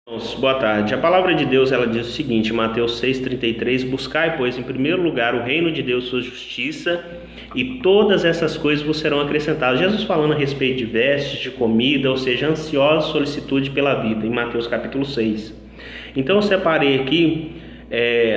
Irmãos, boa tarde. A palavra de Deus ela diz o seguinte, Mateus 6,33: buscai, pois, em primeiro lugar o reino de Deus, sua justiça, e todas essas coisas vos serão acrescentadas. Jesus falando a respeito de vestes, de comida, ou seja, ansiosa solicitude pela vida, em Mateus capítulo 6. Então eu separei aqui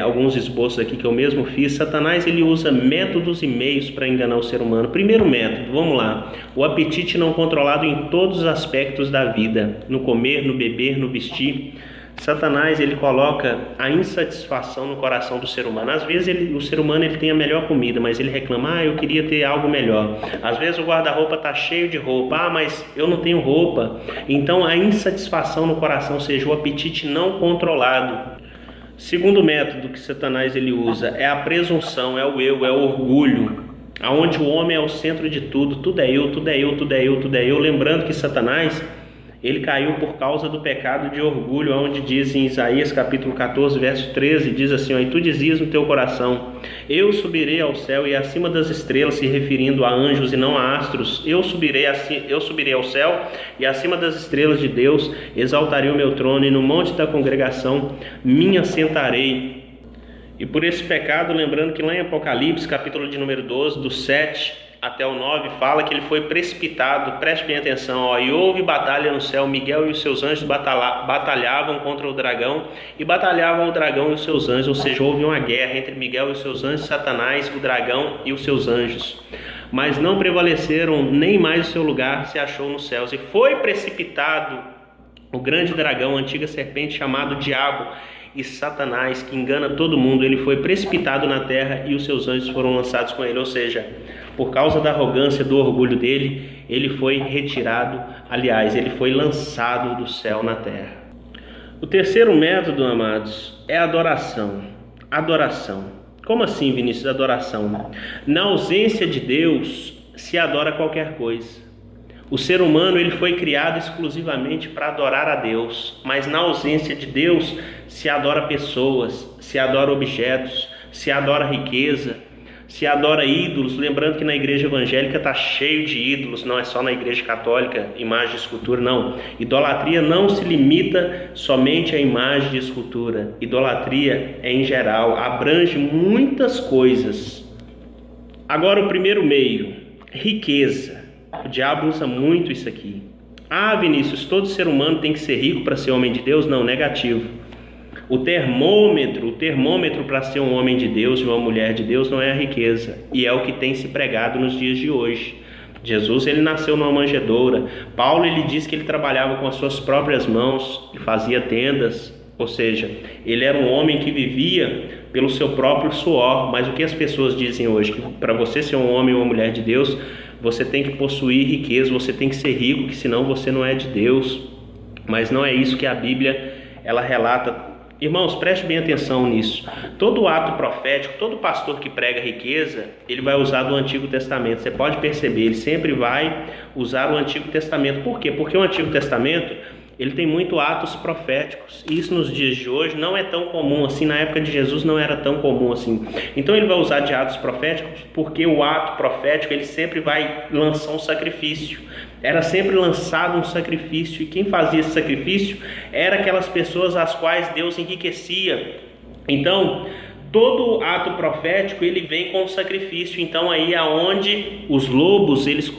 alguns esboços aqui que eu mesmo fiz. Satanás ele usa métodos e meios para enganar o ser humano. Primeiro método, vamos lá: o apetite não controlado em todos os aspectos da vida, no comer, no beber, no vestir. Satanás ele coloca a insatisfação no coração do ser humano. Às vezes o ser humano ele tem a melhor comida, mas ele reclama: eu queria ter algo melhor. Às vezes o guarda-roupa está cheio de roupa, mas eu não tenho roupa. Então a insatisfação no coração, ou seja, o apetite não controlado. Segundo método que Satanás ele usa é a presunção, é o eu, é o orgulho, aonde o homem é o centro de tudo, tudo é eu, tudo é eu, tudo é eu, tudo é eu. Lembrando que Satanás ele caiu por causa do pecado de orgulho, onde diz em Isaías capítulo 14, verso 13, diz assim: e tu dizias no teu coração, eu subirei ao céu e acima das estrelas, se referindo a anjos e não a astros, eu subirei ao céu e acima das estrelas de Deus exaltarei o meu trono, e no monte da congregação me assentarei. E por esse pecado, lembrando que lá em Apocalipse, capítulo de número 12, do 7 até o 9, fala que ele foi precipitado. Preste bem atenção, e houve batalha no céu, Miguel e os seus anjos batalhavam contra o dragão, e batalhavam o dragão e os seus anjos, ou seja, houve uma guerra entre Miguel e os seus anjos, Satanás, o dragão e os seus anjos, mas não prevaleceram, nem mais o seu lugar se achou nos céus, e foi precipitado o grande dragão, a antiga serpente, chamado Diabo e Satanás, que engana todo mundo. Ele foi precipitado na terra e os seus anjos foram lançados com ele, ou seja, por causa da arrogância, do orgulho dele, ele foi retirado, aliás, ele foi lançado do céu na terra. O terceiro método, amados, é a adoração. Adoração. Como assim, Vinícius, adoração? Na ausência de Deus, se adora qualquer coisa. O ser humano ele foi criado exclusivamente para adorar a Deus, mas na ausência de Deus se adora pessoas, se adora objetos, se adora riqueza, se adora ídolos. Lembrando que na igreja evangélica está cheio de ídolos, não é só na igreja católica, imagem e escultura, não. Idolatria não se limita somente à imagem de escultura, idolatria é em geral, abrange muitas coisas. Agora o primeiro meio, riqueza. O diabo usa muito isso aqui. Vinícius, todo ser humano tem que ser rico para ser homem de Deus? Não, negativo. O termômetro para ser um homem de Deus e uma mulher de Deus não é a riqueza, e é o que tem se pregado nos dias de hoje. Jesus ele nasceu numa manjedoura. Paulo ele diz que ele trabalhava com as suas próprias mãos e fazia tendas, ou seja, ele era um homem que vivia pelo seu próprio suor. Mas o que as pessoas dizem hoje? Que para você ser um homem ou uma mulher de Deus, você tem que possuir riqueza, você tem que ser rico, que senão você não é de Deus. Mas não é isso que a Bíblia ela relata. Irmãos, preste bem atenção nisso. Todo ato profético, todo pastor que prega riqueza, ele vai usar do Antigo Testamento. Você pode perceber, ele sempre vai usar o Antigo Testamento. Por quê? Porque o Antigo Testamento ele tem muito atos proféticos, e isso nos dias de hoje não é tão comum assim. Na época de Jesus não era tão comum assim. Então ele vai usar de atos proféticos porque o ato profético ele sempre vai lançar um sacrifício. Era sempre lançado um sacrifício, e quem fazia esse sacrifício eram aquelas pessoas às quais Deus enriquecia. Então todo ato profético ele vem com um sacrifício. Então aí aonde os lobos eles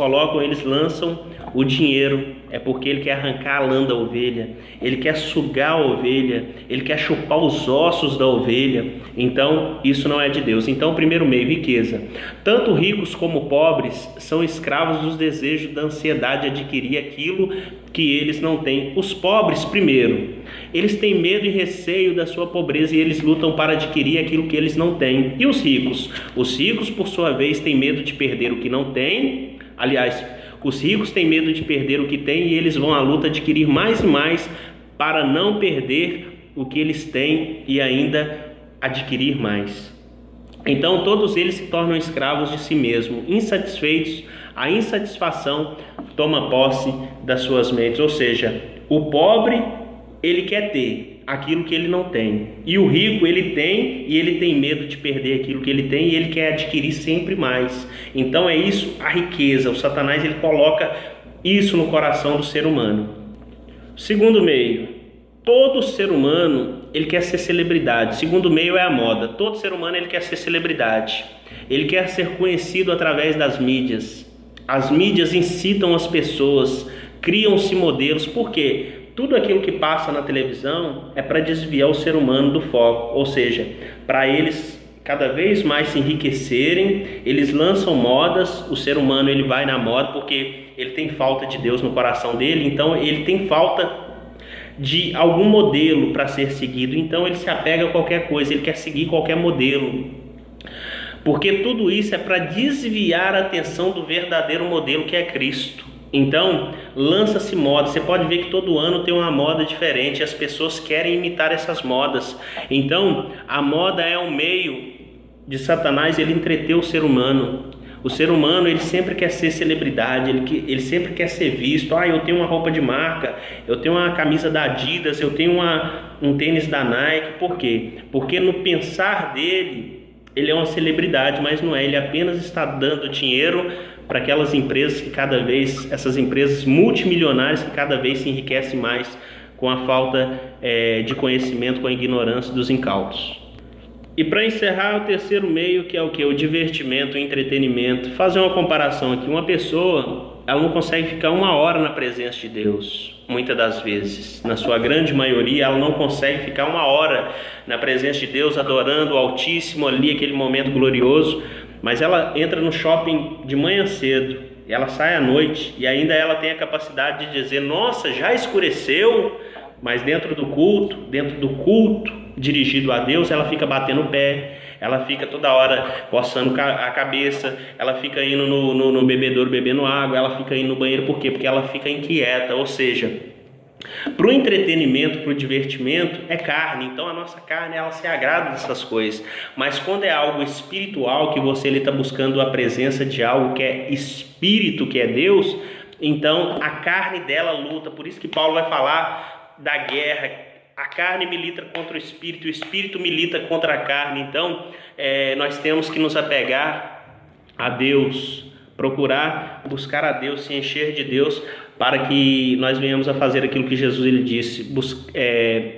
lançam o dinheiro, é porque ele quer arrancar a lã da ovelha, ele quer sugar a ovelha, ele quer chupar os ossos da ovelha. Então isso não é de Deus. Então primeiro meio, riqueza. Tanto ricos como pobres são escravos dos desejos, da ansiedade de adquirir aquilo que eles não têm. Os pobres, primeiro, eles têm medo e receio da sua pobreza, e eles lutam para adquirir aquilo que eles não têm. E os ricos? Os ricos, por sua vez, têm medo de perder o que não têm. Aliás, os ricos têm medo de perder o que têm, e eles vão à luta adquirir mais e mais para não perder o que eles têm e ainda adquirir mais. Então todos eles se tornam escravos de si mesmos, insatisfeitos. A insatisfação toma posse das suas mentes, ou seja, o pobre ele quer ter aquilo que ele não tem, e o rico ele tem, e ele tem medo de perder aquilo que ele tem, e ele quer adquirir sempre mais. Então é isso a riqueza. O Satanás ele coloca isso no coração do ser humano. Segundo meio, todo ser humano ele quer ser celebridade. Segundo meio é a moda. Todo ser humano ele quer ser celebridade. Ele quer ser conhecido através das mídias. As mídias incitam as pessoas, criam-se modelos. Por quê? Tudo aquilo que passa na televisão é para desviar o ser humano do foco, ou seja, para eles cada vez mais se enriquecerem. Eles lançam modas, o ser humano ele vai na moda porque ele tem falta de Deus no coração dele, então ele tem falta de algum modelo para ser seguido, então ele se apega a qualquer coisa, ele quer seguir qualquer modelo, porque tudo isso é para desviar a atenção do verdadeiro modelo que é Cristo. Então, lança-se moda. Você pode ver que todo ano tem uma moda diferente. As pessoas querem imitar essas modas. Então, a moda é um meio de Satanás ele entreter o ser humano. O ser humano ele sempre quer ser celebridade. Ele sempre quer ser visto. Eu tenho uma roupa de marca. Eu tenho uma camisa da Adidas. Eu tenho um tênis da Nike. Por quê? Porque no pensar dele, ele é uma celebridade, mas não é. Ele apenas está dando dinheiro para aquelas empresas que cada vez, essas empresas multimilionárias que cada vez se enriquecem mais com a falta de conhecimento, com a ignorância dos incautos. E para encerrar, o terceiro meio, que é o que? O divertimento, o entretenimento. Fazer uma comparação aqui. Uma pessoa, ela não consegue ficar 1 hora na presença de Deus, muitas das vezes. Na sua grande maioria, ela não consegue ficar 1 hora na presença de Deus, adorando o Altíssimo ali, aquele momento glorioso. Mas ela entra no shopping de manhã cedo, ela sai à noite e ainda ela tem a capacidade de dizer: nossa, já escureceu. Mas dentro do culto dirigido a Deus, ela fica batendo o pé, ela fica toda hora coçando a cabeça, ela fica indo no bebedouro bebendo água, ela fica indo no banheiro. Por quê? Porque ela fica inquieta. Ou seja, para o entretenimento, para o divertimento, é carne. Então a nossa carne ela se agrada dessas coisas. Mas quando é algo espiritual, que você está buscando a presença de algo que é espírito, que é Deus, então a carne dela luta. Por isso que Paulo vai falar da guerra. A carne milita contra o espírito milita contra a carne. Então nós temos que nos apegar a Deus, procurar buscar a Deus, se encher de Deus, para que nós venhamos a fazer aquilo que Jesus ele disse,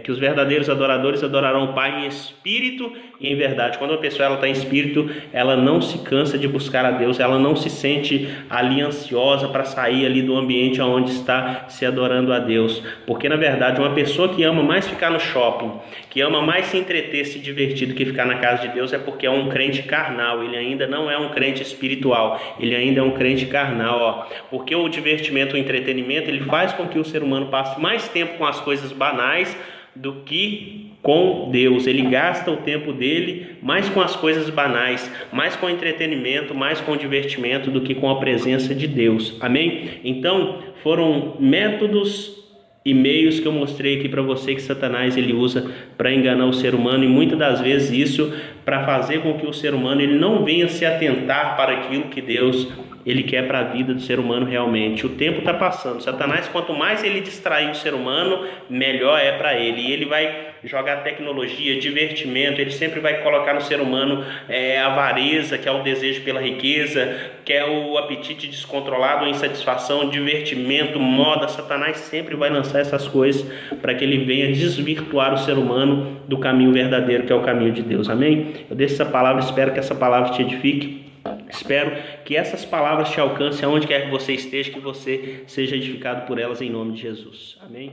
que os verdadeiros adoradores adorarão o Pai em espírito e em verdade. Quando a pessoa está em espírito, ela não se cansa de buscar a Deus, ela não se sente ali ansiosa para sair ali do ambiente onde está se adorando a Deus, porque na verdade uma pessoa que ama mais ficar no shopping, que ama mais se entreter, se divertir do que ficar na casa de Deus, é porque é um crente carnal. Ele ainda não é um crente espiritual, ele ainda é um crente carnal, porque o divertimento, o entretenimento, ele faz com que o ser humano passe mais tempo com as coisas banais do que com Deus. Ele gasta o tempo dele mais com as coisas banais, mais com o entretenimento, mais com o divertimento do que com a presença de Deus. Amém? Então, foram métodos e meios que eu mostrei aqui para você que Satanás ele usa para enganar o ser humano, e muitas das vezes isso para fazer com que o ser humano ele não venha se atentar para aquilo que Deus ele quer para a vida do ser humano realmente. O tempo está passando. Satanás, quanto mais ele distrair o ser humano, melhor é para ele. E ele vai jogar tecnologia, divertimento, ele sempre vai colocar no ser humano a avareza, que é o desejo pela riqueza, que é o apetite descontrolado, a insatisfação, divertimento, moda. Satanás sempre vai lançar essas coisas para que ele venha desvirtuar o ser humano do caminho verdadeiro, que é o caminho de Deus. Amém? Eu deixo essa palavra, espero que essa palavra te edifique. Espero que essas palavras te alcancem aonde quer que você esteja, que você seja edificado por elas em nome de Jesus. Amém?